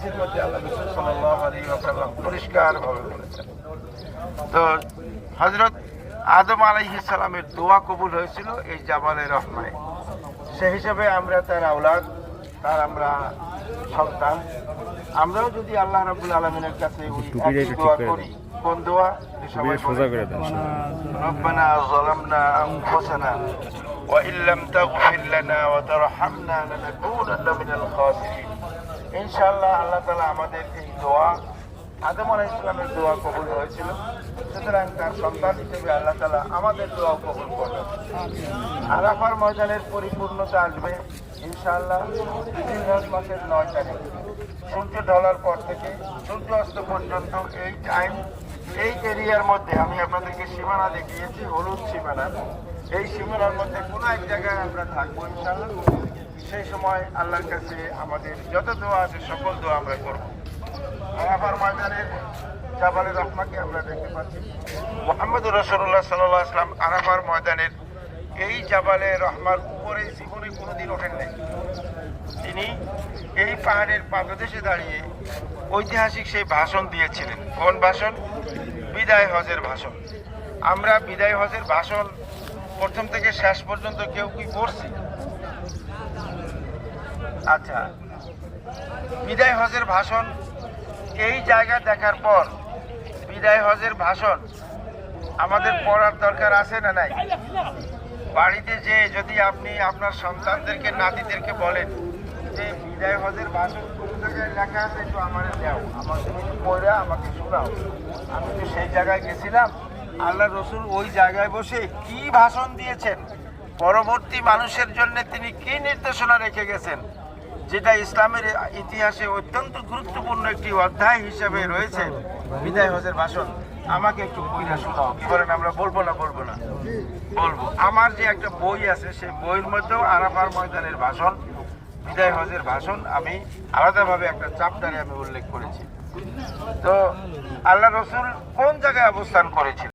হাদিসের মধ্যে আল্লাহ রাসূল সাল্লাল্লাহু আলাইহি ওয়াসাল্লাম পরিষ্কারভাবে বলেছেন। তো হযরত আদম আলাইহিস সালামের দোয়া কবুল হয়েছিল এই জাবালে রহমায়। সেই হিসাবে আমরা তার আওলাদ, তার আমরা সন্তান। আমরাও যদি আল্লাহ রাব্বুল আলামিনের কাছে একই দোয়া করি, কোন দোয়া? সবাই সোজা করে দেন। রব্বানা যালামনা আনফুসানা ওয়া ইল্লাম তাগফির লানা ওয়া তারহামনা লানাকুনান্না মিনাল খাসিরিন। ইনশাআল্লাহ আল্লাহ তাআলা আমাদের এই দোয়া, আদম আলাইহিস সালামের দোয়া কবুল হয়েছিল, সুতরাং তার সন্তান হিসেবে আল্লাহ তাআলা আমাদের দোয়া কবুল করবেন। আরাফার ময়দানের পরিপূর্ণতা আসবে ইনশাআল্লাহ জিলহজ মাসের 9 তারিখ। সূর্য ঢলার পর থেকে সূর্য অস্ত পর্যন্ত এই টাইম, এই এরিয়ার মধ্যে আমি আপনাদেরকে সীমানা দেখিয়েছি, হলুদ সীমানা। এই সীমানার মধ্যে কোনো এক জায়গায় আমরা থাকবো ইনশাআল্লাহ। সেই সময় আল্লাহর কাছে আমাদের যত দোয়া আছে সকল দোয়া আমরা করব। আরাফার ময়দানের জাবালে রহমাকে আমরা দেখতে পাচ্ছি। মুহাম্মদুর রাসূলুল্লাহ সাল্লাল্লাহু আলাইহি ওয়াসাল্লাম আরাফার ময়দানের এই জাবালে রহমার উপরে জীবনে কোনোদিন ওঠেন নাই। তিনি এই পাহাড়ের পাদদেশে দাঁড়িয়ে ঐতিহাসিক সেই ভাষণ দিয়েছিলেন। কোন ভাষণ? বিদায় হজের ভাষণ। আমরা বিদায় হজের ভাষণ প্রথম থেকে শেষ পর্যন্ত কেউ কি পড়ছি? আচ্ছা, বিদায় হজের ভাষণ এই জায়গা দেখার পর বিদায় হজের ভাষণ আমাদের পড়ার দরকার আছে না নাই? বাড়িতে যে যদি আপনি আপনার সন্তানদেরকে, নাতিদেরকে বলেন যে বিদায় হজের ভাষণ কোন জায়গায় লেখা আছে একটু আমার দাও, আমাকে একটু পড়ে আমাকে শোনাও। আমি তো সেই জায়গায় গেছিলাম, আল্লাহ রসুল ওই জায়গায় বসে কি ভাষণ দিয়েছেন, পরবর্তী মানুষের জন্য তিনি কি নির্দেশনা রেখে গেছেন, যেটা ইসলামের ইতিহাসে অত্যন্ত গুরুত্বপূর্ণ একটি অধ্যায় হিসেবে রয়েছে বিদায় হজের ভাষণ। আমাকে একটু বইটা শোনাও। কি বলেন? আমরা বলবো না? বলবো। আমার যে একটা বই আছে, সেই বইয়ের মধ্যেও আরাফার ময়দানের ভাষণ, বিদায় হজের ভাষণ আমি আলাদাভাবে একটা চ্যাপ্টারে আমি উল্লেখ করেছি। তো আল্লাহ রসুল কোন জায়গায় অবস্থান করেছিলেন?